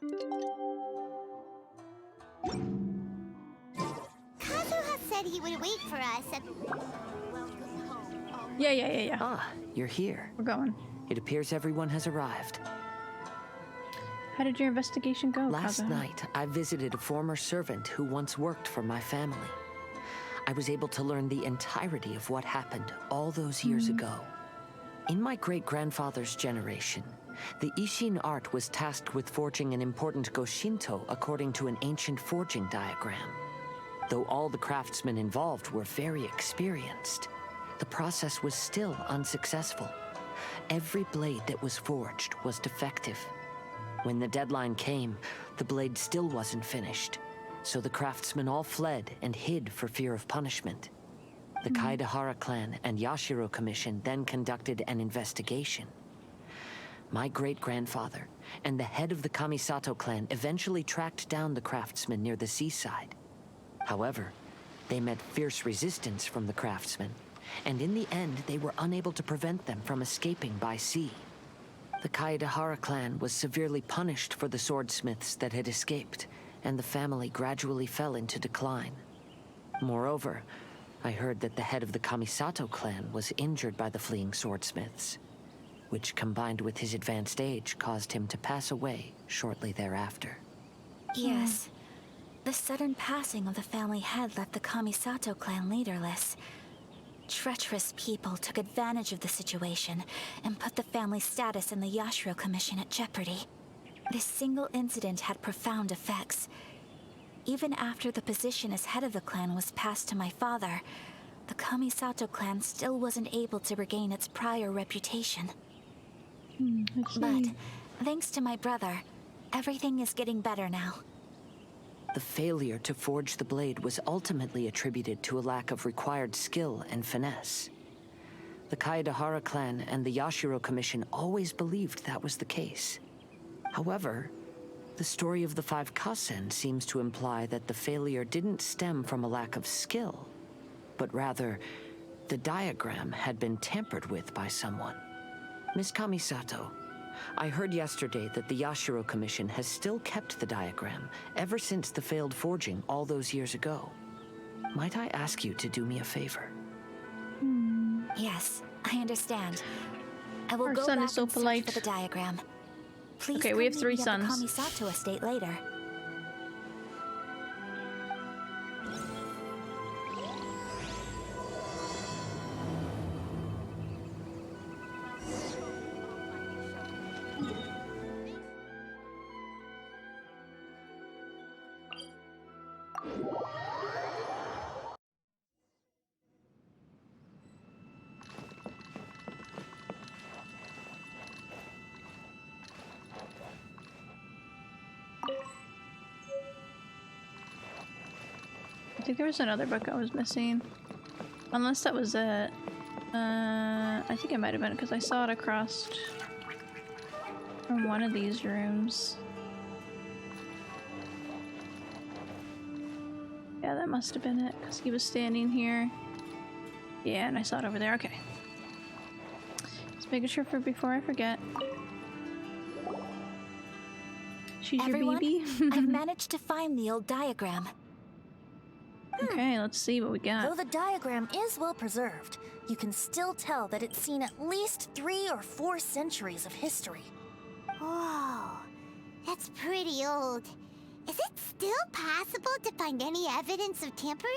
Kazuha said he would wait for us at... Yeah. Ah, you're here. We're going. It appears everyone has arrived. How did your investigation go, Last Kazuha? night, I visited a former servant who once worked for my family. I was able to learn the entirety of what happened all those years ago. In my great-grandfather's generation, the Ishin art was tasked with forging an important Goshinto according to an ancient forging diagram. Though all the craftsmen involved were very experienced, the process was still unsuccessful. Every blade that was forged was defective. When the deadline came, the blade still wasn't finished, so the craftsmen all fled and hid for fear of punishment. The Kaedahara clan and Yashiro Commission then conducted an investigation. My great-grandfather and the head of the Kamisato clan eventually tracked down the craftsmen near the seaside. However, they met fierce resistance from the craftsmen, and in the end they were unable to prevent them from escaping by sea. The Kaedahara clan was severely punished for the swordsmiths that had escaped, and the family gradually fell into decline. Moreover, I heard that the head of the Kamisato clan was injured by the fleeing swordsmiths, which combined with his advanced age caused him to pass away shortly thereafter. Yes. The sudden passing of the family head left the Kamisato clan leaderless. Treacherous people took advantage of the situation and put the family's status in the Yashiro Commission at jeopardy. This single incident had profound effects. Even after the position as head of the clan was passed to my father, the Kamisato clan still wasn't able to regain its prior reputation. But thanks to my brother, everything is getting better now. The failure to forge the blade was ultimately attributed to a lack of required skill and finesse. The Kaedahara clan and the Yashiro Commission always believed that was the case. However, the story of the 5 Kasen seems to imply that the failure didn't stem from a lack of skill, but rather, the diagram had been tampered with by someone. Miss Kamisato, I heard yesterday that the Yashiro Commission has still kept the diagram ever since the failed forging all those years ago. Might I ask you to do me a favor? Yes, I understand. I will Our go son back is so and search polite. for the diagram. Please Okay, come we have meet 3 me at sons. the Kamisato estate later. I think there was another book I was missing. Unless that was it. I think it might have been because I saw it across from one of these rooms. Yeah, that must have been it because he was standing here. Yeah, and I saw it over there. Okay. Just making sure for before I forget. She's Everyone, your baby? I've managed to find the old diagram. Okay, let's see what we got. Though the diagram is well preserved, you can still tell that it's seen at least 3 or 4 centuries of history. Whoa, that's pretty old. Is it still possible to find any evidence of tampering?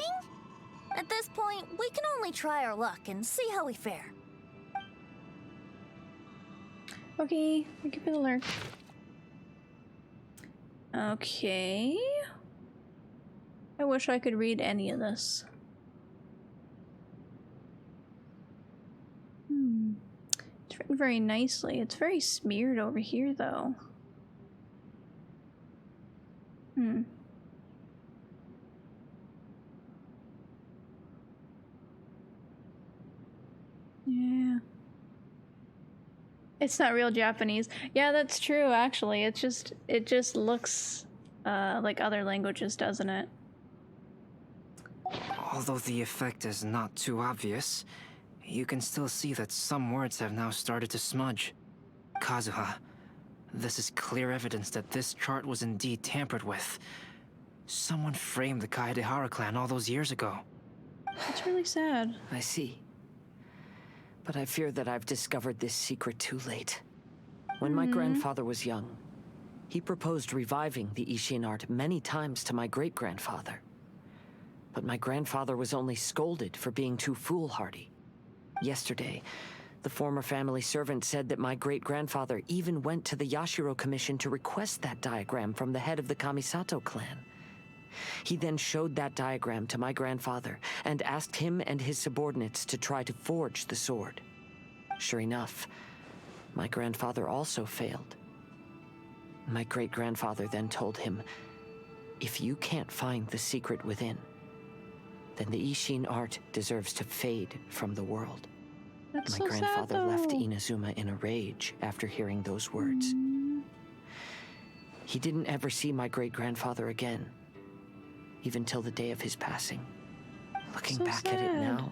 At this point, we can only try our luck and see how we fare. Okay, thank you for the alert. Okay. I wish I could read any of this. It's written very nicely. It's very smeared over here, though. Yeah. It's not real Japanese. Yeah, that's true, actually. It just looks like other languages, doesn't it? Although the effect is not too obvious, you can still see that some words have now started to smudge. Kazuha, This is clear evidence that this chart was indeed tampered with. Someone framed the Kaedehara clan all those years ago. It's really sad. I see. But I fear that I've discovered this secret too late. When my grandfather was young, he proposed reviving the Ishin art many times to my great-grandfather. But my grandfather was only scolded for being too foolhardy. Yesterday, the former family servant said that my great-grandfather even went to the Yashiro Commission to request that diagram from the head of the Kamisato clan. He then showed that diagram to my grandfather and asked him and his subordinates to try to forge the sword. Sure enough, my grandfather also failed. My great-grandfather then told him, if you can't find the secret within, then the Ishin art deserves to fade from the world. That's My so grandfather sad, left though. Inazuma in a rage after hearing those words. He didn't ever see my great-grandfather again, even till the day of his passing. Looking So back at it sad. now,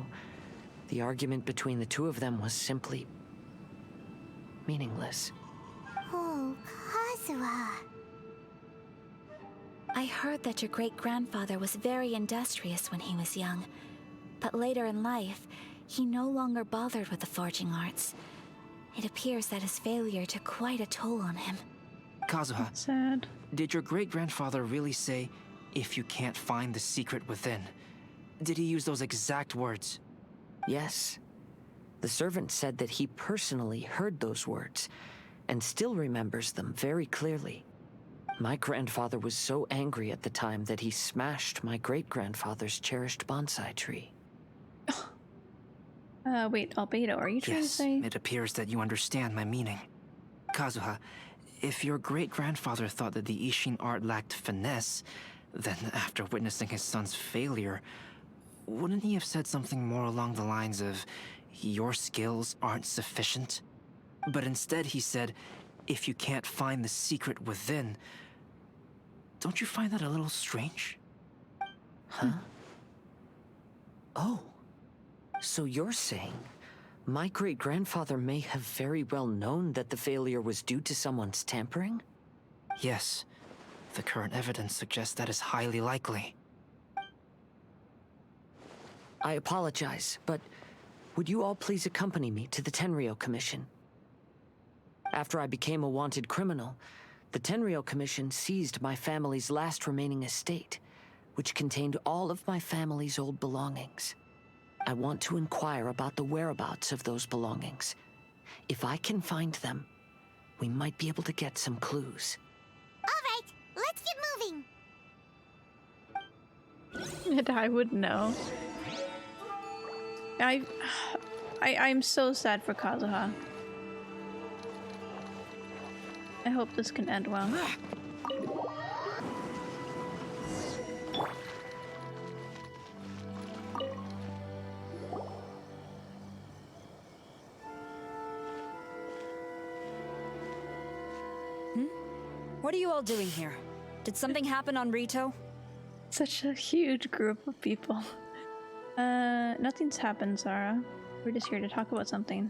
the argument between the two of them was simply meaningless. Oh, Kazuha. I heard that your great-grandfather was very industrious when he was young, but later in life, he no longer bothered with the forging arts. It appears that his failure took quite a toll on him. Kazuha, Sad. did your great-grandfather really say, if you can't find the secret within? Did he use those exact words? Yes. The servant said that he personally heard those words, and still remembers them very clearly. My grandfather was so angry at the time that he smashed my great-grandfather's cherished bonsai tree. Wait, Albedo, are you trying to Yes, say? it appears that you understand my meaning. Kazuha, if your great-grandfather thought that the Ishin art lacked finesse, then after witnessing his son's failure, wouldn't he have said something more along the lines of, your skills aren't sufficient? But instead he said, if you can't find the secret within. Don't you find that a little strange? Huh? Oh. So you're saying my great-grandfather may have very well known that the failure was due to someone's tampering? Yes. The current evidence suggests that is highly likely. I apologize, but would you all please accompany me to the Tenryou Commission? After I became a wanted criminal, the Tenryou Commission seized my family's last remaining estate, which contained all of my family's old belongings. I want to inquire about the whereabouts of those belongings. If I can find them, we might be able to get some clues. All right, let's get moving. And I would know. I'm so sad for Kazuha. I hope this can end well. What are you all doing here? Did something happen on Rito? Such a huge group of people. Nothing's happened, Zara. We're just here to talk about something.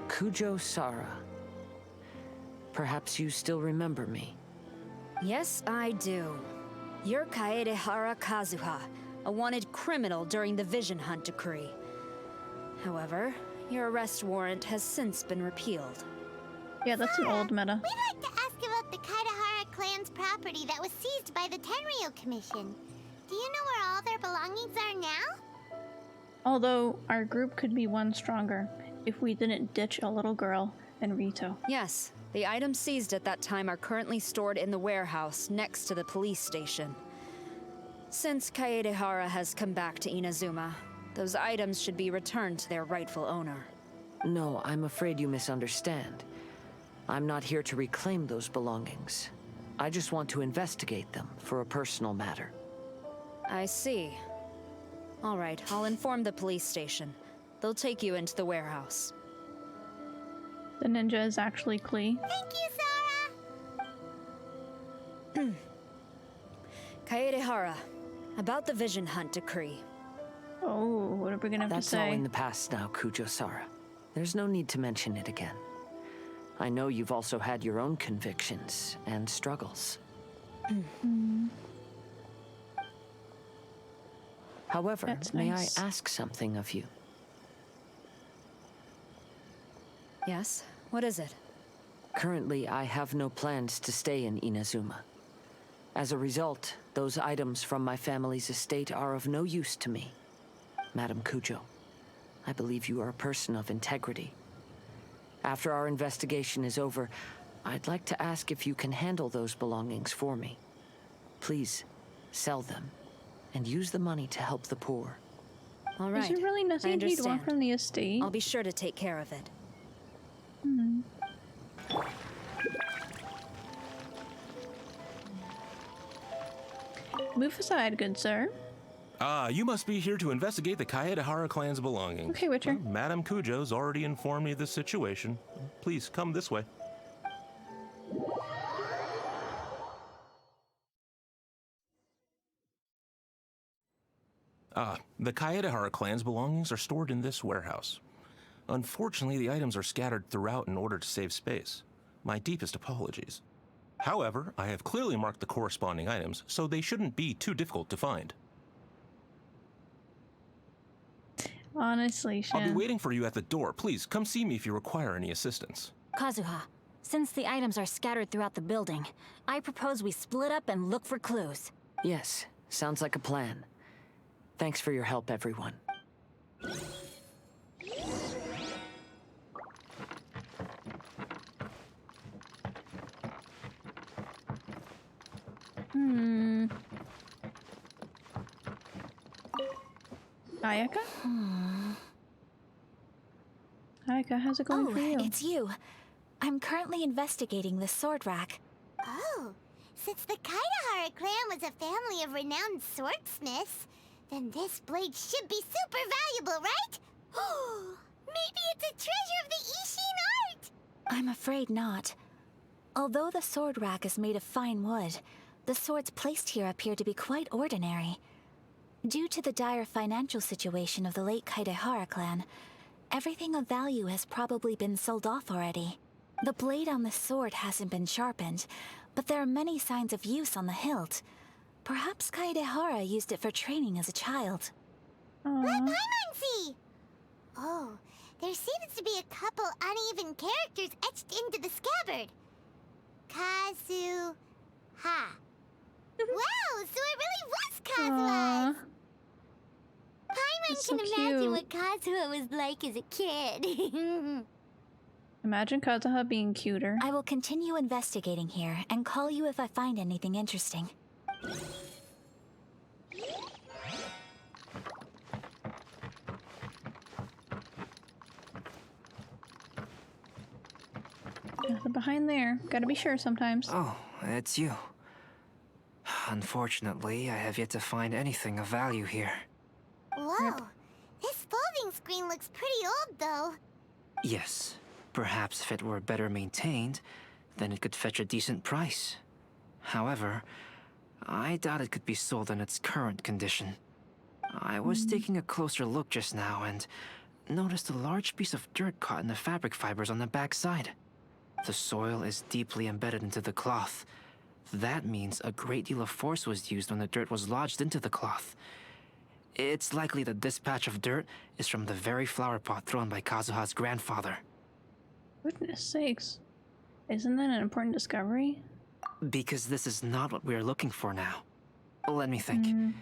Kujo Sara. Perhaps you still remember me. Yes, I do. You're Kaedehara Kazuha, a wanted criminal during the Vision Hunt decree. However, your arrest warrant has since been repealed. Yeah, that's an old meta. We'd like to ask about the Kaedehara clan's property that was seized by the Tenryou Commission. Do you know where all their belongings are now? Although, our group could be one stronger if we didn't ditch a little girl and Rito. Yes, the items seized at that time are currently stored in the warehouse next to the police station. Since Kaedehara has come back to Inazuma, those items should be returned to their rightful owner. No, I'm afraid you misunderstand. I'm not here to reclaim those belongings. I just want to investigate them for a personal matter. I see. All right, I'll inform the police station. They'll take you into the warehouse. The ninja is actually Klee. Thank you, Sora. Kaedehara, about the Vision Hunt decree. Oh, what are we gonna have That's to all say? in the past now, Kujo Sara. There's no need to mention it again. I know you've also had your own convictions and struggles. However, That's may nice. I ask something of you? Yes? What is it? Currently, I have no plans to stay in Inazuma. As a result, those items from my family's estate are of no use to me. Madam Kujo, I believe you are a person of integrity. After our investigation is over, I'd like to ask if you can handle those belongings for me. Please, sell them, and use the money to help the poor. All right. Is there really I nothing he'd want understand. from the estate? I'll be sure to take care of it. Move aside, good sir. You must be here to investigate the Kaedehara clan's belongings. Okay, Witcher. Well, Madam Kujo's already informed me of the situation. Please come this way. The Kaedehara clan's belongings are stored in this warehouse. Unfortunately, the items are scattered throughout in order to save space. My deepest apologies. However, I have clearly marked the corresponding items, so they shouldn't be too difficult to find. Honestly, I'll be Shan. waiting for you at the door. Please, come see me if you require any assistance. Kazuha, since the items are scattered throughout the building, I propose we split up and look for clues. Yes, sounds like a plan. Thanks for your help, everyone. Ayaka? Ayaka, how's it going Oh, for you? it's you. I'm currently investigating the sword rack. Oh, since the Kaedehara clan was a family of renowned swordsmiths, then this blade should be super valuable, right? Oh, maybe it's a treasure of the Ishin art! I'm afraid not. Although the sword rack is made of fine wood, the swords placed here appear to be quite ordinary. Due to the dire financial situation of the late Kaedehara clan, everything of value has probably been sold off already. The blade on the sword hasn't been sharpened, but there are many signs of use on the hilt. Perhaps Kaedehara used it for training as a child. Let Paimon see! Oh, there seems to be a couple uneven characters etched into the scabbard. Kazuha. Wow, so it really was Kazuha! Paimon That's can so imagine cute. what Kazuha was like as a kid. Imagine Kazuha being cuter. I will continue investigating here and call you if I find anything interesting. Nothing behind there. Gotta be sure sometimes. Oh, it's you. Unfortunately, I have yet to find anything of value here. Whoa, this folding screen looks pretty old though. Yes, perhaps if it were better maintained, then it could fetch a decent price. However, I doubt it could be sold in its current condition. I was taking a closer look just now and noticed a large piece of dirt caught in the fabric fibers on the back side. The soil is deeply embedded into the cloth. That means a great deal of force was used when the dirt was lodged into the cloth. It's likely that this patch of dirt is from the very flower pot thrown by Kazuha's grandfather. Goodness sakes. Isn't that an important discovery? Because this is not what we're looking for now. Let me think.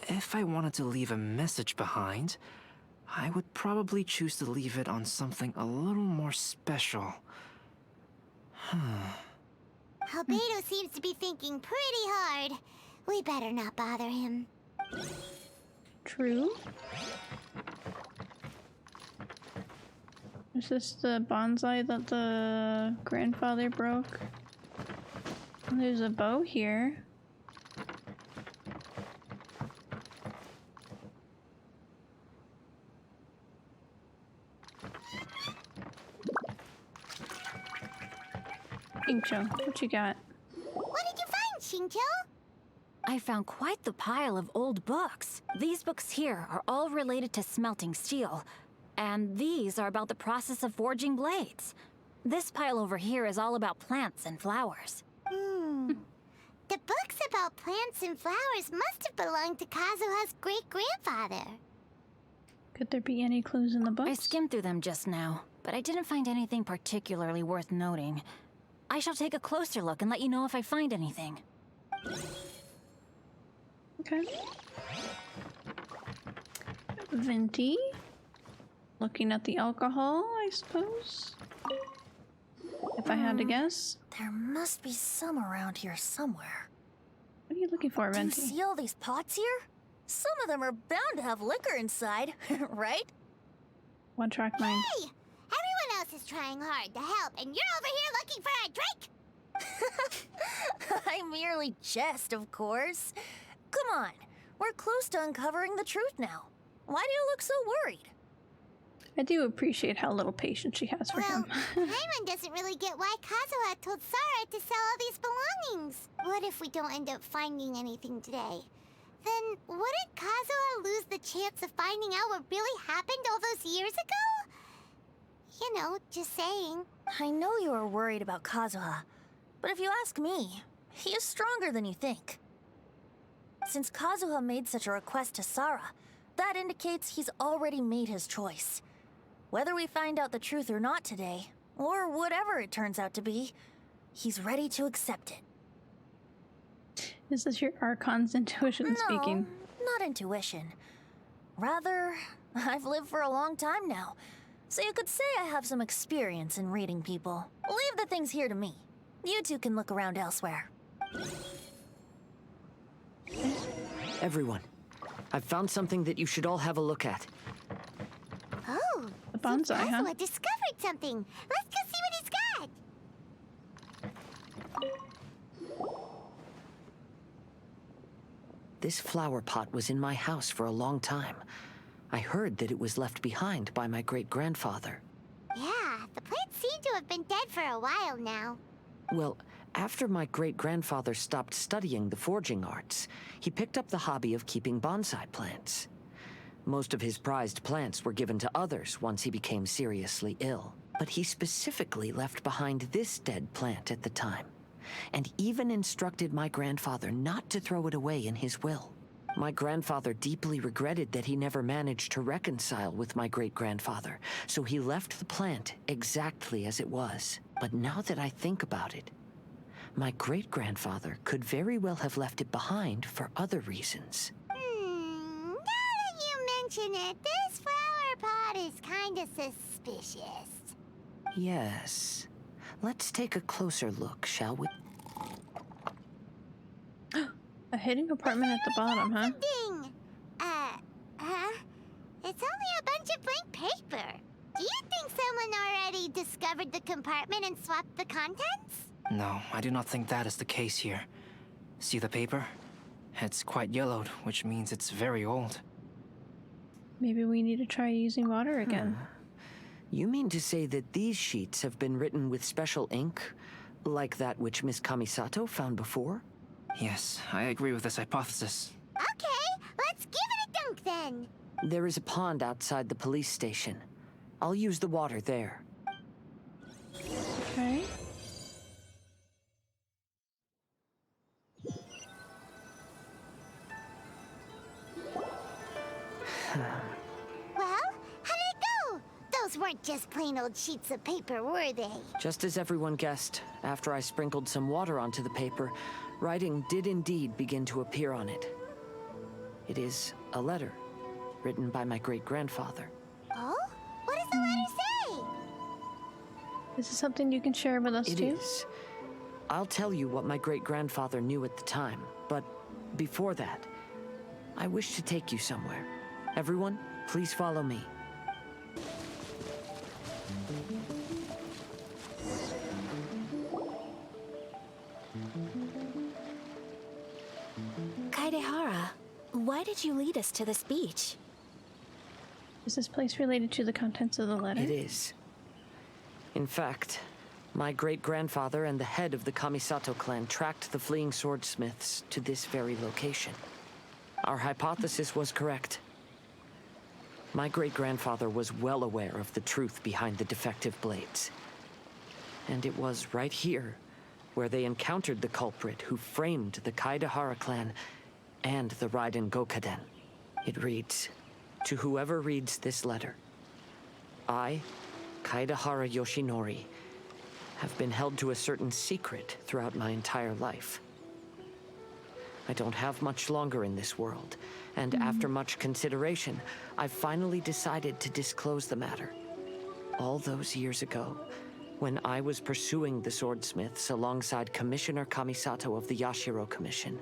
If I wanted to leave a message behind, I would probably choose to leave it on something a little more special. Albedo seems to be thinking pretty hard. We better not bother him. True. Is this the bonsai that the grandfather broke? And there's a bow here. Shincho, what you got? What did you find, Shincho? I found quite the pile of old books. These books here are all related to smelting steel, and these are about the process of forging blades. This pile over here is all about plants and flowers. The books about plants and flowers must have belonged to Kazuha's great-grandfather. Could there be any clues in the books? I skimmed through them just now, but I didn't find anything particularly worth noting. I shall take a closer look and let you know if I find anything. Okay. Venti. Looking at the alcohol, I suppose. If I had to guess. There must be some around here somewhere. What are you looking for, Do you Venti? see all these pots here? Some of them are bound to have liquor inside, right? One track mind. Hey! Everyone else is trying hard to help, and you're over here looking for a drink? I merely jest, of course. Come on, we're close to uncovering the truth now. Why do you look so worried? I do appreciate how little patience she has for Well, him. Paimon doesn't really get why Kazuha told Sarah to sell all these belongings. What if we don't end up finding anything today? Then wouldn't Kazuha lose the chance of finding out what really happened all those years ago? You know, just saying. I know you are worried about Kazuha, but if you ask me, he is stronger than you think. Since Kazuha made such a request to Sarah, that indicates he's already made his choice. Whether we find out the truth or not today, or whatever it turns out to be, he's ready to accept it. Is this your Archon's intuition speaking? No, not intuition. Rather, I've lived for a long time now, so you could say I have some experience in reading people. Leave the things here to me. You two can look around elsewhere. Everyone, I've found something that you should all have a look at. Oh, The bonsai, huh? Kazuha discovered something. Let's go see what he's got. This flower pot was in my house for a long time. I heard that it was left behind by my great-grandfather. Yeah, the plants seem to have been dead for a while now. Well, after my great-grandfather stopped studying the forging arts, he picked up the hobby of keeping bonsai plants. Most of his prized plants were given to others once he became seriously ill. But he specifically left behind this dead plant at the time, and even instructed my grandfather not to throw it away in his will. My grandfather deeply regretted that he never managed to reconcile with my great-grandfather, so he left the plant exactly as it was. But now that I think about it, my great-grandfather could very well have left it behind for other reasons. Now that you mention it, this flower pot is kinda suspicious. Yes. Let's take a closer look, shall we? A hidden compartment at the bottom, huh? Ding! It's only a bunch of blank paper. Do you think someone already discovered the compartment and swapped the contents? No, I do not think that is the case here. See the paper? It's quite yellowed, which means it's very old. Maybe we need to try using water again. You mean to say that these sheets have been written with special ink, like that which Miss Kamisato found before? Yes, I agree with this hypothesis. Okay, let's give it a dunk then. There is a pond outside the police station. I'll use the water there. Okay. Well, how did it go? Those weren't just plain old sheets of paper, were they? Just as everyone guessed, after I sprinkled some water onto the paper, writing did indeed begin to appear on it. It is a letter, written by my great-grandfather. Oh? What does the letter say? Is this something you can share with us It too? is. I'll tell you what my great-grandfather knew at the time, but before that, I wish to take you somewhere. Everyone, please follow me. Kaedehara, why did you lead us to this beach? Is this place related to the contents of the letter? It is. In fact, my great-grandfather and the head of the Kamisato clan tracked the fleeing swordsmiths to this very location. Our hypothesis was correct. My great-grandfather was well aware of the truth behind the defective blades. And it was right here where they encountered the culprit who framed the Kaedehara clan and the Raiden Gokaden. It reads, "To whoever reads this letter, I, Kaedehara Yoshinori, have been held to a certain secret throughout my entire life. I don't have much longer in this world, and after much consideration, I've finally decided to disclose the matter. All those years ago, when I was pursuing the swordsmiths alongside Commissioner Kamisato of the Yashiro Commission,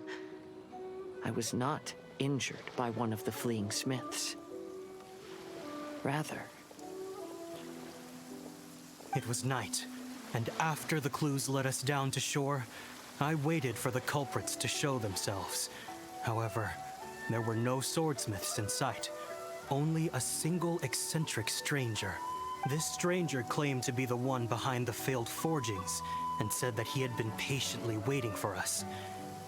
I was not injured by one of the fleeing smiths. Rather, It was night, and after the clues led us down to shore, I waited for the culprits to show themselves. However, there were no swordsmiths in sight, only a single eccentric stranger. This stranger claimed to be the one behind the failed forgings and said that he had been patiently waiting for us.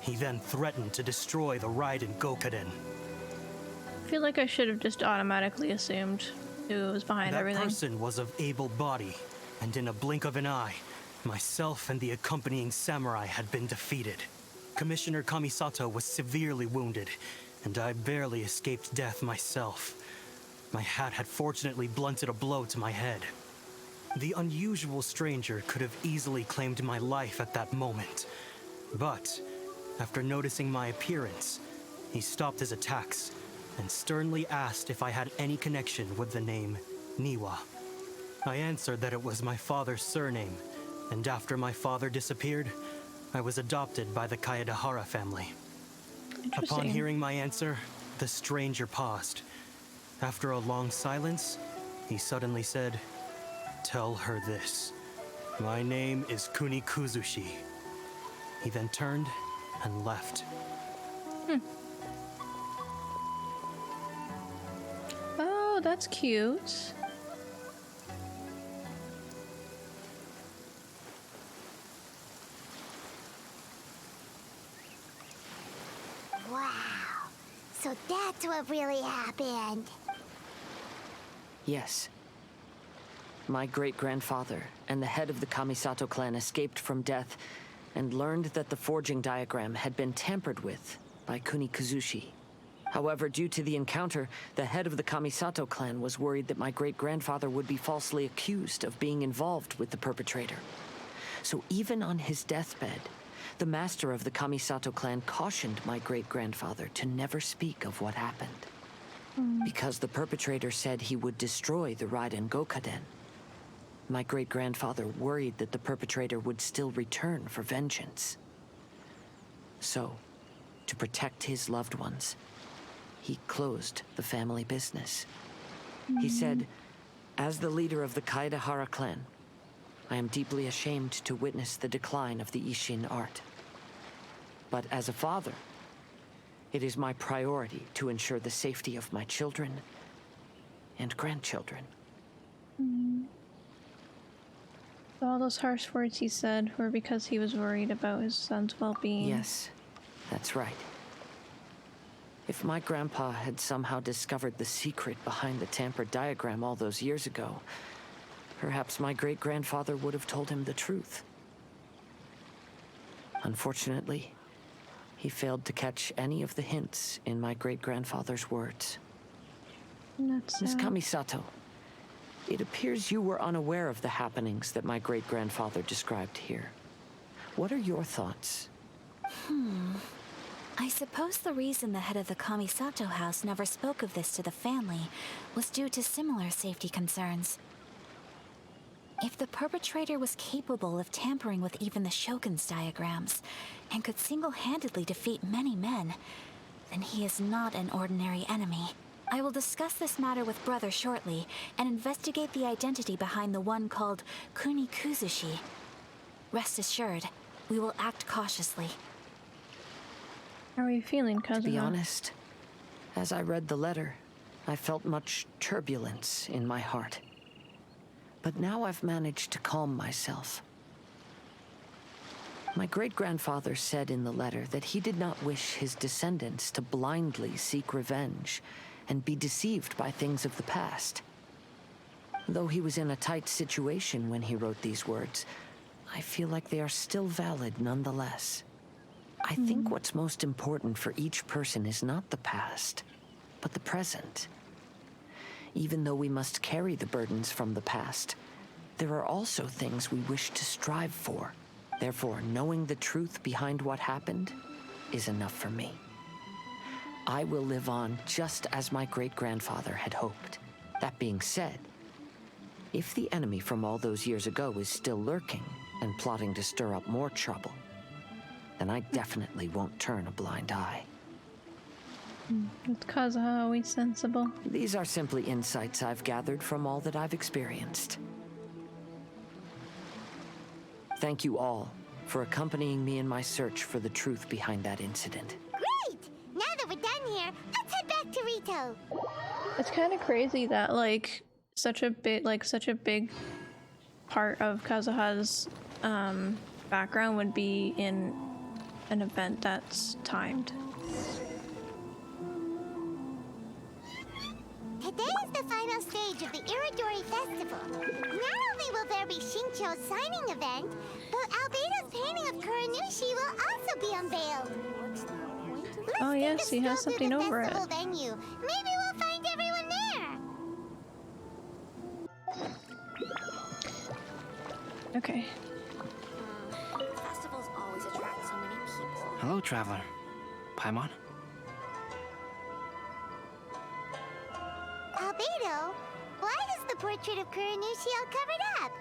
He then threatened to destroy the Raiden Gokaden. I feel like I should have just automatically assumed who was behind everything. That person was of able body, and in a blink of an eye, myself and the accompanying samurai had been defeated. Commissioner Kamisato was severely wounded, and I barely escaped death myself. My hat had fortunately blunted a blow to my head. The unusual stranger could have easily claimed my life at that moment. But, after noticing my appearance, he stopped his attacks and sternly asked if I had any connection with the name Niwa. I answered that it was my father's surname, and after my father disappeared, I was adopted by the Kaedehara family. Upon hearing my answer, the stranger paused. After a long silence, he suddenly said, "Tell her this. My name is Kuni Kuzushi." He then turned and left. Oh, that's cute. Wow. So that's what really happened. yes. My great-grandfather and the head of the Kamisato clan escaped from death and learned that the forging diagram had been tampered with by Kuni Kuzushi. However, due to the encounter, the head of the Kamisato clan was worried that my great-grandfather would be falsely accused of being involved with the perpetrator. So even on his deathbed, the master of the Kamisato clan cautioned my great-grandfather to never speak of what happened. Because the perpetrator said he would destroy the Raiden Gokaden. My great-grandfather worried that the perpetrator would still return for vengeance. So, to protect his loved ones, he closed the family business. He said, "As the leader of the Kaedehara clan, I am deeply ashamed to witness the decline of the Ishin art. But as a father, it is my priority to ensure the safety of my children and grandchildren." So all those harsh words he said were because he was worried about his son's well-being. Yes, that's right. If my grandpa had somehow discovered the secret behind the tampered diagram all those years ago, perhaps my great-grandfather would have told him the truth. Unfortunately, he failed to catch any of the hints in my great-grandfather's words. That's Miss sad. Kamisato, it appears you were unaware of the happenings that my great-grandfather described here. What are your thoughts? I suppose the reason the head of the Kamisato house never spoke of this to the family was due to similar safety concerns. If the perpetrator was capable of tampering with even the Shogun's diagrams, and could single-handedly defeat many men, then he is not an ordinary enemy. I will discuss this matter with Brother shortly, and investigate the identity behind the one called Kuni Kuzushi. Rest assured, we will act cautiously. How are you feeling, Kazuha? To be honest, as I read the letter, I felt much turbulence in my heart. But now I've managed to calm myself. My great-grandfather said in the letter that he did not wish his descendants to blindly seek revenge and be deceived by things of the past. Though he was in a tight situation when he wrote these words, I feel like they are still valid nonetheless. I think what's most important for each person is not the past, but the present. Even though we must carry the burdens from the past, there are also things we wish to strive for. Therefore, knowing the truth behind what happened is enough for me. I will live on just as my great-grandfather had hoped. That being said, if the enemy from all those years ago is still lurking and plotting to stir up more trouble, then I definitely won't turn a blind eye. It's Kazuha always sensible. These are simply insights I've gathered from all that I've experienced. Thank you all for accompanying me in my search for the truth behind that incident. Great! Now that we're done here, let's head back to Rito. It's kind of crazy that such a big part of Kazuha's background would be in an event that's timed. Today is the final stage of the Irodori Festival. Not only will there be Shincho's signing event, but Albedo's painting of Kuranushi will also be unveiled. Let's Oh, yes, he has something over it. Venue. Maybe we'll find everyone there. Okay. Festivals always attract so many people. Hello, traveler. Paimon? Albedo, why is the portrait of Kuranushi all covered up?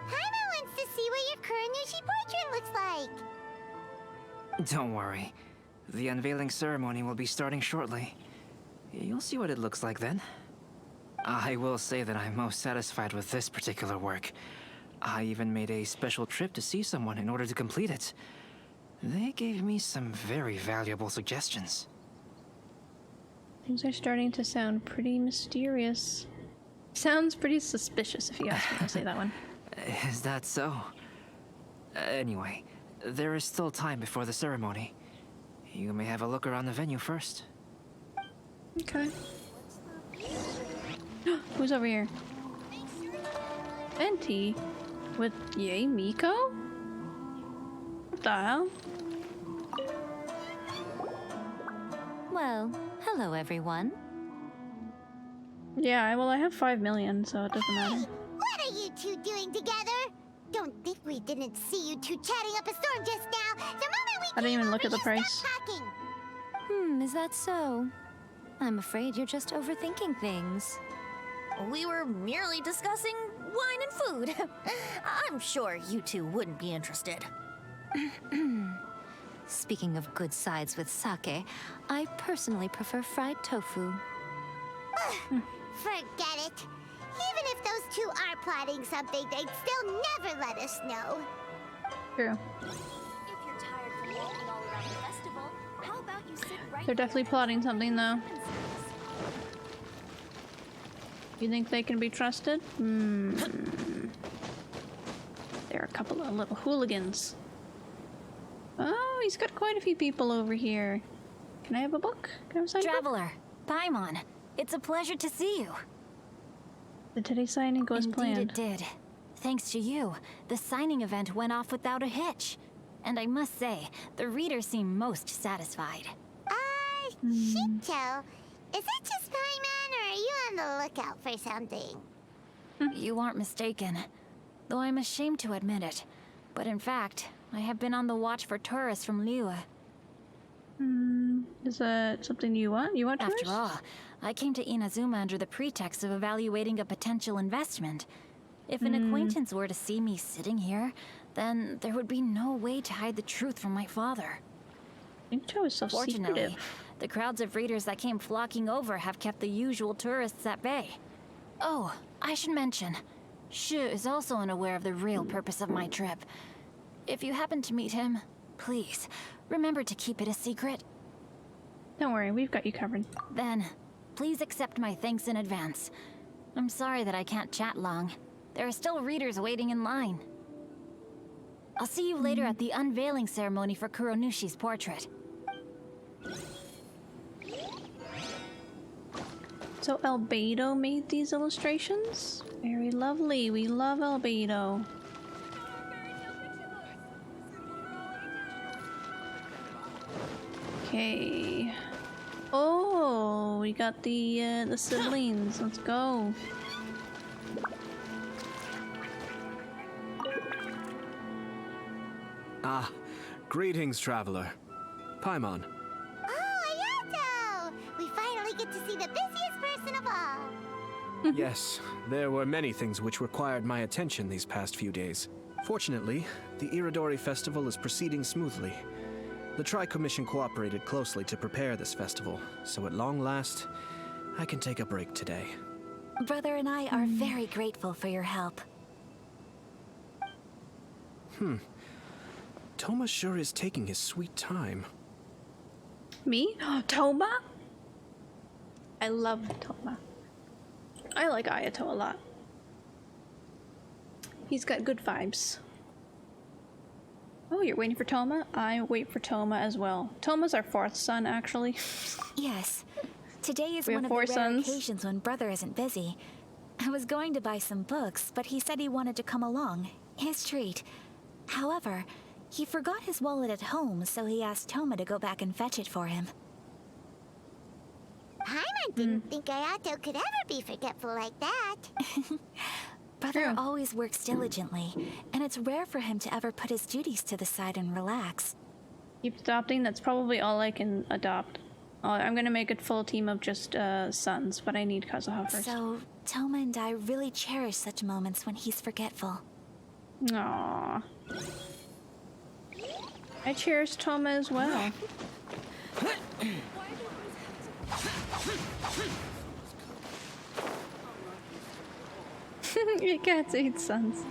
Paimon wants to see what your Kuranushi portrait looks like. Don't worry. The unveiling ceremony will be starting shortly. You'll see what it looks like then. I will say that I'm most satisfied with this particular work. I even made a special trip to see someone in order to complete it. They gave me some very valuable suggestions. Things are starting to sound pretty mysterious. Sounds pretty suspicious, if you ask me to say that one. Is that so? Anyway, there is still time before the ceremony. You may have a look around the venue first. Okay. Who's over here? Venti? With Yay Miko? What the hell? Well, hello everyone. Yeah, well, I have 5 million, so it doesn't matter. What are you two doing together? Don't think we didn't see you two chatting up a storm just now. The moment we I didn't even look came at the over, you price. stopped talking. Is that so? I'm afraid you're just overthinking things. We were merely discussing wine and food. I'm sure you two wouldn't be interested. Speaking of good sides with sake, I personally prefer fried tofu. Forget it. Even if those two are plotting something, they'd still never let us know. True. If you're tired from walking all around the festival, how about you sit right They're definitely plotting something, though. You think they can be trusted? They're a couple of little hooligans. Oh, he's got quite a few people over here. Can I have a book? Can I have a signed book? Traveler, Paimon, it's a pleasure to see you. Did today's signing go as Indeed planned? it did. Thanks to you, the signing event went off without a hitch. And I must say, the readers seem most satisfied. Shinto, is that just Paimon, or are you on the lookout for something? You aren't mistaken. Though I'm ashamed to admit it. But in fact, I have been on the watch for tourists from Liyue. Is that something you want? You want After tourists? all, I came to Inazuma under the pretext of evaluating a potential investment. If an acquaintance were to see me sitting here, then there would be no way to hide the truth from my father. Shinto is so Fortunately, secretive. the crowds of readers that came flocking over have kept the usual tourists at bay. Oh, I should mention, Shu is also unaware of the real purpose of my trip. If you happen to meet him, please, remember to keep it a secret. Don't worry, we've got you covered. Then, please accept my thanks in advance. I'm sorry that I can't chat long. There are still readers waiting in line. I'll see you later at the unveiling ceremony for Kuronushi's portrait. So Albedo made these illustrations? Very lovely. We love Albedo. Okay. Oh, we got the siblings. Let's go. Ah, greetings, traveler. Paimon. Oh, Ayato! We finally get to see the busiest person of all. Yes, there were many things which required my attention these past few days. Fortunately, the Irodori festival is proceeding smoothly. The Tri-Commission cooperated closely to prepare this festival, so at long last, I can take a break today. Brother and I are very grateful for your help. Toma sure is taking his sweet time. Me? Toma? I love Toma. I like Ayato a lot. He's got good vibes. Oh, you're waiting for Toma? I wait for Toma as well. Toma's our fourth son, actually. Yes. Today is We one have of the 4 rare sons. occasions when Brother isn't busy. I was going to buy some books, but he said he wanted to come along. His treat. However, he forgot his wallet at home, so he asked Toma to go back and fetch it for him. Paimon didn't think Ayato could ever be forgetful like that. Brother True. always works diligently, and it's rare for him to ever put his duties to the side and relax. Keep adopting, that's probably all I can adopt. I'm gonna make a full team of just sons, but I need Kazuha first. So, Toma and I really cherish such moments when he's forgetful. Aww. I cherish Toma as well. Your cats 8 sons.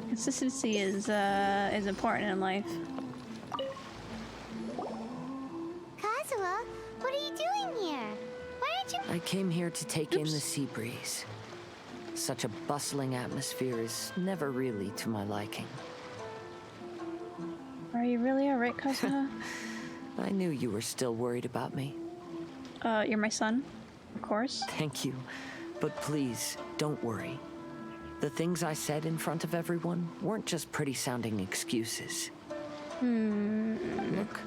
Consistency is important in life. Kazuha, what are you doing here? Why aren't you... I came here to take in the sea breeze. Such a bustling atmosphere is never really to my liking. Are you really alright, Kazuha? I knew you were still worried about me. You're my son, of course. Thank you. But please, don't worry. The things I said in front of everyone weren't just pretty-sounding excuses. Look.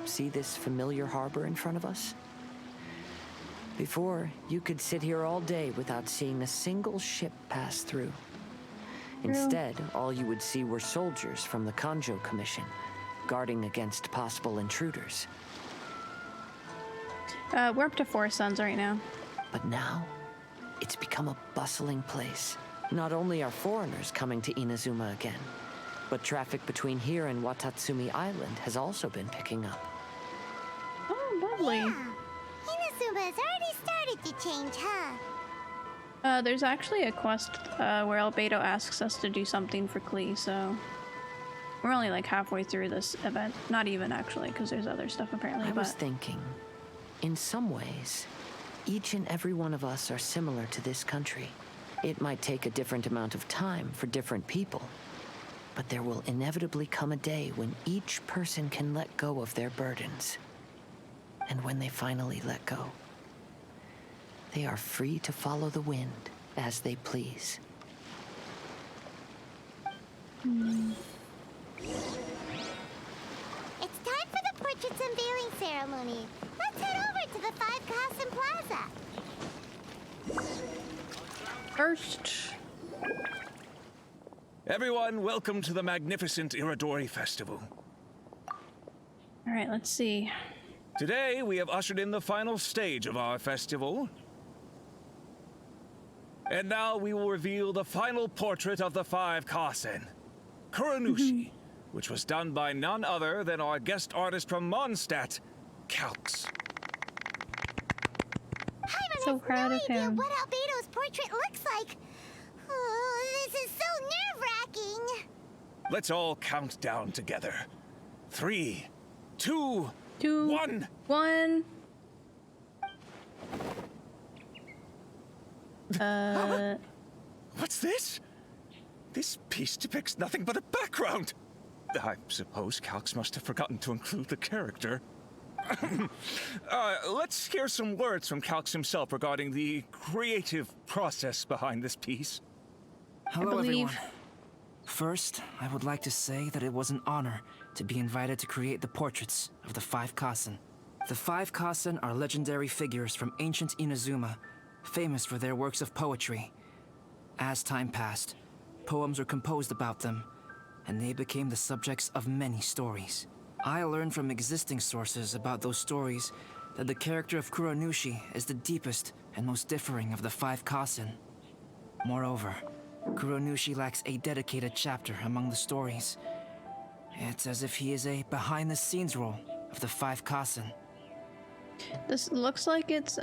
See this familiar harbor in front of us? Before, you could sit here all day without seeing a single ship pass through. Instead, all you would see were soldiers from the Kanjo Commission, guarding against possible intruders. We're up to 4 sons right now. But now, it's become a bustling place. Not only are foreigners coming to Inazuma again, but traffic between here and Watatsumi Island has also been picking up. Oh, lovely. Inazuma has already started to change, huh? There's actually a quest where Albedo asks us to do something for Klee, so we're only like halfway through this event. Not even actually, because there's other stuff apparently. I was thinking, in some ways, each and every one of us are similar to this country. It might take a different amount of time for different people, but there will inevitably come a day when each person can let go of their burdens. And when they finally let go, they are free to follow the wind as they please. It's time for the portraits unveiling ceremony. Let's head over to the 5 Kasen Plaza. First. Everyone, welcome to the magnificent Irodori Festival. All right, let's see. Today, we have ushered in the final stage of our festival. And now we will reveal the final portrait of the 5 Kasen, Kuranushi, which was done by none other than our guest artist from Mondstadt, Calx. Paimon So has proud no of idea him. what Albedo's portrait looks like. Oh, this is so nerve-wracking. Let's all count down together. 3, 2, 2, 1. 1. What's this? This piece depicts nothing but a background. I suppose Calx must have forgotten to include the character. Let's hear some words from Calx himself regarding the creative process behind this piece. Hello, believe- everyone. First, I would like to say that it was an honor to be invited to create the portraits of the 5 Kasen. The 5 Kasen are legendary figures from ancient Inazuma, famous for their works of poetry. As time passed, poems were composed about them, and they became the subjects of many stories. I learned from existing sources about those stories that the character of Kuronushi is the deepest and most differing of the 5 Kasen. Moreover, Kuronushi lacks a dedicated chapter among the stories. It's as if he is a behind-the-scenes role of the 5 Kasen. This looks like it's,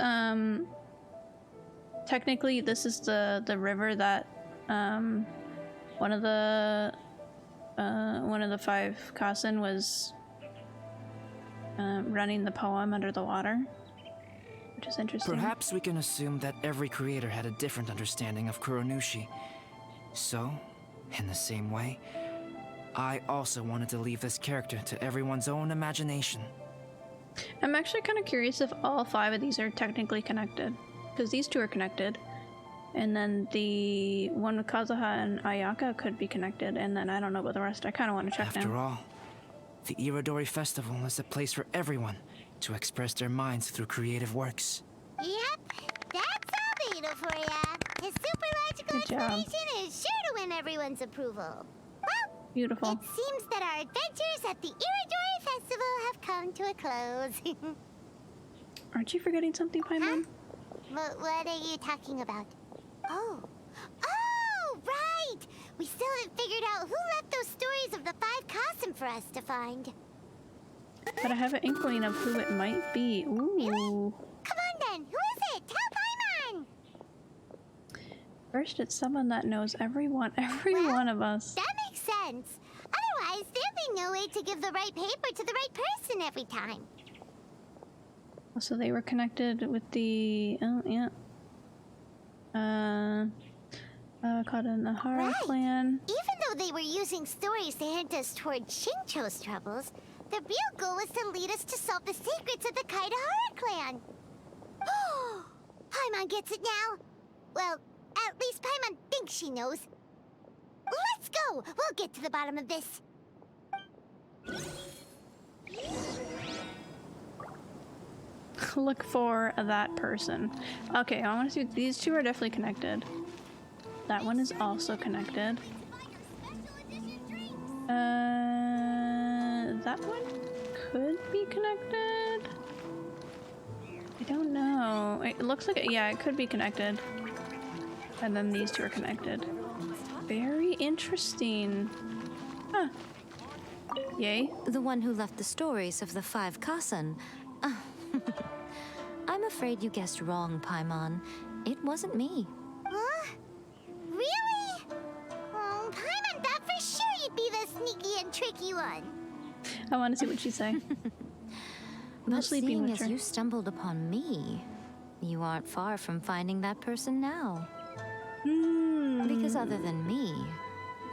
technically this is the river that, one of the 5 Kasen was, running the poem under the water, which is interesting. Perhaps we can assume that every creator had a different understanding of Kuronushi. So, in the same way, I also wanted to leave this character to everyone's own imagination. I'm actually kind of curious if all 5 of these are technically connected, because these 2 are connected, and then the one with Kazuha and Ayaka could be connected, and then I don't know about the rest. I kind of want to check now. After all, the Irodori Festival is a place for everyone to express their minds through creative works. Yep, that's Albedo for ya. His super logical Good job. explanation is sure to win everyone's approval. Well, Beautiful. it seems that our adventures at the Irodori Festival have come to a close. Aren't you forgetting something, Paimon? What are you talking about? Oh, right! We still haven't figured out who left those stories of the 5 Kasen for us to find. But I have an inkling of who it might be. Ooh. Really? Come on then, who is it? Tell Paimon! First, it's someone that knows every one of us. That makes sense. Otherwise, there'd be no way to give the right paper to the right person every time. So they were connected with the called an Ahara clan. Even though they were using stories to hint us toward Shincho's troubles, the real goal was to lead us to solve the secrets of the Kaidahara clan. Oh, Paimon gets it now. Well, at least Paimon thinks she knows. Let's go! We'll get to the bottom of this. Look for that person. Okay, I want to see. These 2 are definitely connected. That one is also connected. That one could be connected. I don't know. It looks like yeah, it could be connected. And then these 2 are connected. Very interesting. Huh. Yay. The one who left the stories of the 5 Kasen. I'm afraid you guessed wrong, Paimon. It wasn't me. Huh? Really? Oh, Paimon thought for sure you'd be the sneaky and tricky one. I want to see what she say. But seeing as you stumbled upon me, you aren't far from finding that person now. Because other than me,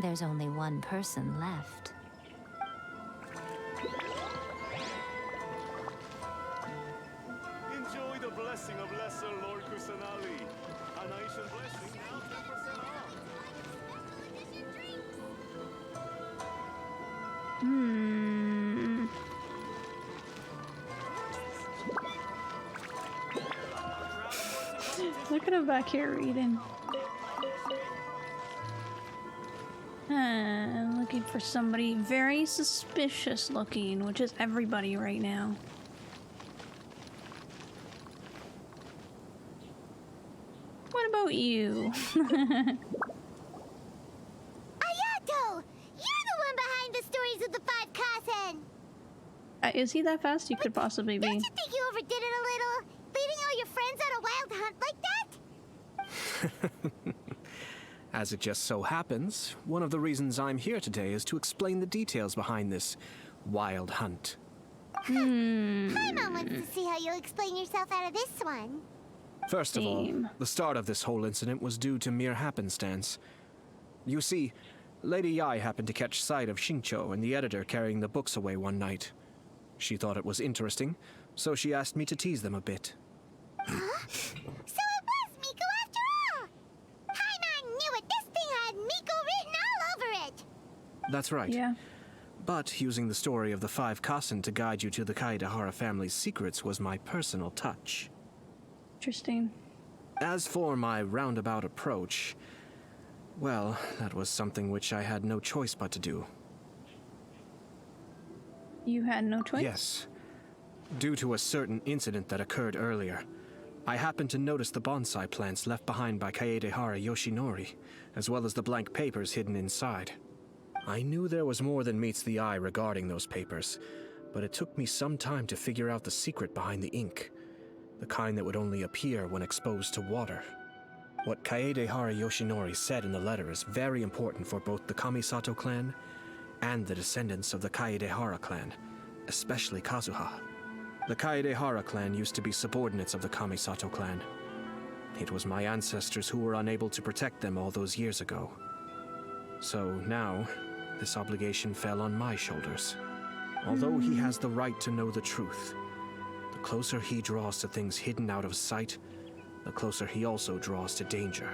there's only one person left. Enjoy the blessing of Lesser Lord Kusanali. A nation blessing now 10% off. Look at him back here reading. I'm looking for somebody very suspicious looking, which is everybody right now. What about you? Ayato! You're the one behind the stories of the 5 Kasen! Is he that fast? You could possibly be. Don't you think you overdid it a little? Leading all your friends on a wild hunt like that? As it just so happens, one of the reasons I'm here today is to explain the details behind this wild hunt. My mom wants to see how you'll explain yourself out of this one. First of all, the start of this whole incident was due to mere happenstance. You see, Lady Yai happened to catch sight of Shincho and the editor carrying the books away one night. She thought it was interesting, so she asked me to tease them a bit. Huh? So it was Miko after all! Paimon knew it! This thing had Miko written all over it! That's right. Yeah. But using the story of the 5 Kasen to guide you to the Kaedehara family's secrets was my personal touch. Interesting. As for my roundabout approach, well, that was something which I had no choice but to do. You had no choice? Yes. Due to a certain incident that occurred earlier, I happened to notice the bonsai plants left behind by Kaedehara Yoshinori, as well as the blank papers hidden inside. I knew there was more than meets the eye regarding those papers, but it took me some time to figure out the secret behind the ink, the kind that would only appear when exposed to water. What Kaedehara Yoshinori said in the letter is very important for both the Kamisato clan and the descendants of the Kaedehara clan, especially Kazuha. The Kaedehara clan used to be subordinates of the Kamisato clan. It was my ancestors who were unable to protect them all those years ago. So now, this obligation fell on my shoulders. Although he has the right to know the truth, the closer he draws to things hidden out of sight, the closer he also draws to danger.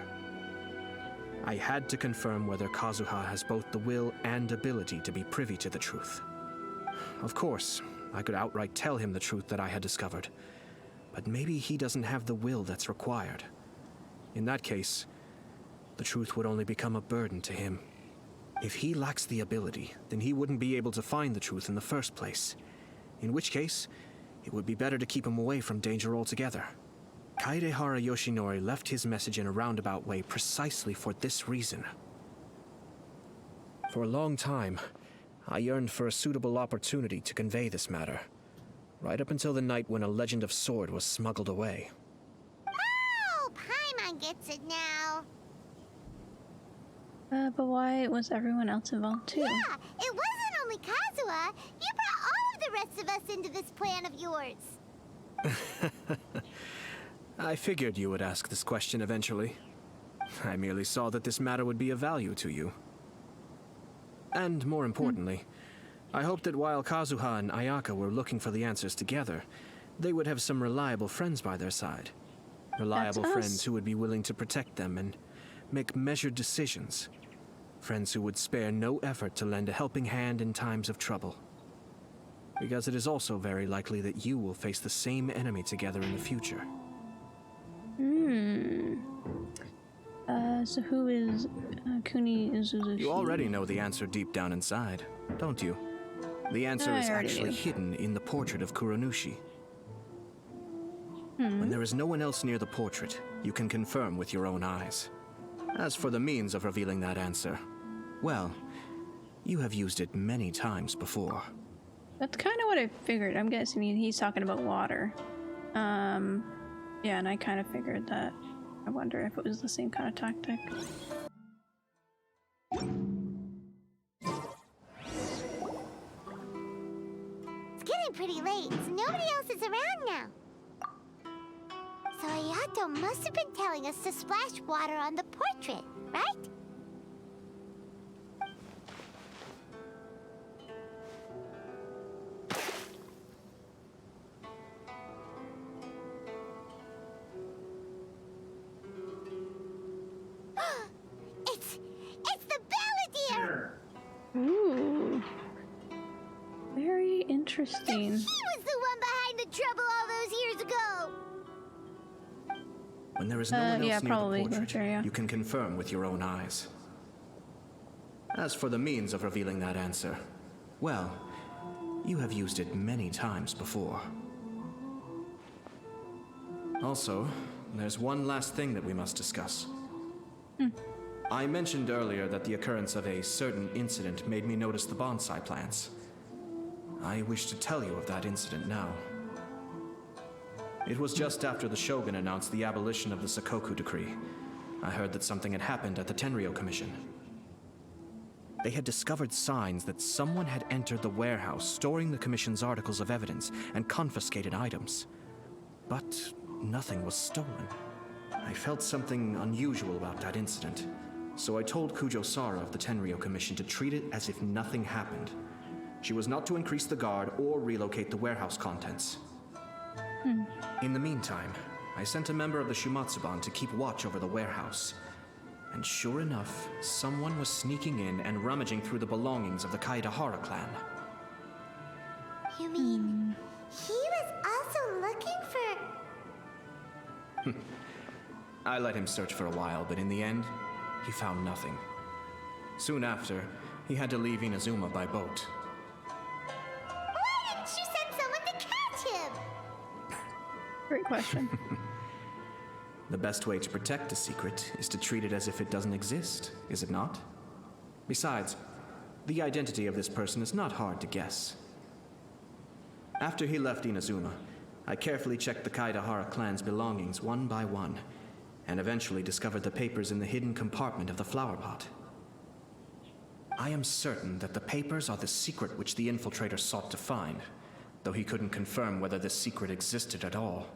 I had to confirm whether Kazuha has both the will and ability to be privy to the truth. Of course, I could outright tell him the truth that I had discovered, but maybe he doesn't have the will that's required. In that case, the truth would only become a burden to him. If he lacks the ability, then he wouldn't be able to find the truth in the first place. In which case, it would be better to keep him away from danger altogether. Kaedehara Yoshinori left his message in a roundabout way precisely for this reason. For a long time, I yearned for a suitable opportunity to convey this matter, right up until the night when a legend of sword was smuggled away. Oh, Paimon gets it now. But why was everyone else involved too? Yeah, it wasn't only Kazuha. You brought all of the rest of us into this plan of yours. I figured you would ask this question eventually. I merely saw that this matter would be of value to you. And more importantly, I hoped that while Kazuha and Ayaka were looking for the answers together, they would have some reliable friends by their side. Reliable friends who would be willing to protect them and make measured decisions. Friends who would spare no effort to lend a helping hand in times of trouble. Because it is also very likely that you will face the same enemy together in the future. So who is Kuni Uzuzushi? You already know the answer deep down inside, don't you? The answer is actually hidden in the portrait of Kuronushi. When there is no one else near the portrait, you can confirm with your own eyes. As for the means of revealing that answer, well, you have used it many times before. That's kind of what I figured. I'm guessing he's talking about water. Yeah, and I kind of figured that. I wonder if it was the same kind of tactic. It's getting pretty late, so nobody else is around now. So Ayato must have been telling us to splash water on the portrait, right? It's the Balladeer! Ooh. Very interesting. So he was the one behind the trouble all those years ago! When there is no one else near probably. the portrait, Sure, yeah. you can confirm with your own eyes. As for the means of revealing that answer, well, you have used it many times before. Also, there's one last thing that we must discuss. I mentioned earlier that the occurrence of a certain incident made me notice the bonsai plants. I wish to tell you of that incident now. It was just after the Shogun announced the abolition of the Sakoku decree. I heard that something had happened at the Tenryou Commission. They had discovered signs that someone had entered the warehouse storing the Commission's articles of evidence and confiscated items. But nothing was stolen. I felt something unusual about that incident, so I told Kujo-Sara of the Tenryou Commission to treat it as if nothing happened. She was not to increase the guard or relocate the warehouse contents. In the meantime, I sent a member of the Shumatsuban to keep watch over the warehouse. And sure enough, someone was sneaking in and rummaging through the belongings of the Kaedahara clan. You mean he was also looking for... I let him search for a while, but in the end, he found nothing. Soon after, he had to leave Inazuma by boat. Why didn't you send someone to catch him? Great question. The best way to protect a secret is to treat it as if it doesn't exist, is it not? Besides, the identity of this person is not hard to guess. After he left Inazuma, I carefully checked the Kaedahara clan's belongings one by one, and eventually discovered the papers in the hidden compartment of the flower pot. I am certain that the papers are the secret which the infiltrator sought to find, though he couldn't confirm whether this secret existed at all.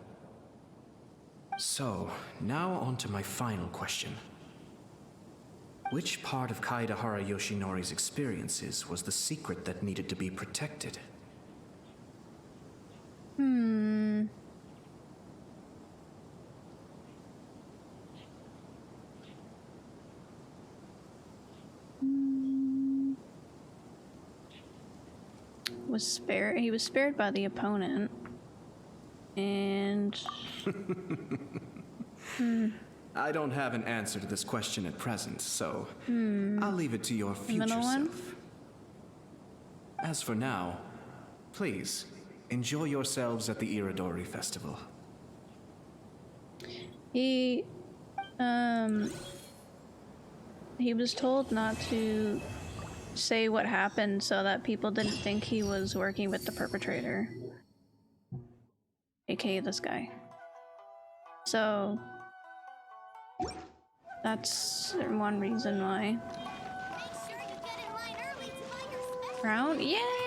So, now on to my final question. Which part of Kaedahara Yoshinori's experiences was the secret that needed to be protected? He was spared by the opponent. And I don't have an answer to this question at present, so I'll leave it to your future self. As for now, please enjoy yourselves at the Irodori festival. He was told not to say what happened so that people didn't think he was working with the perpetrator, aka this guy. So that's one reason why. Make sure you get in line early to buy your special. Round? Yay!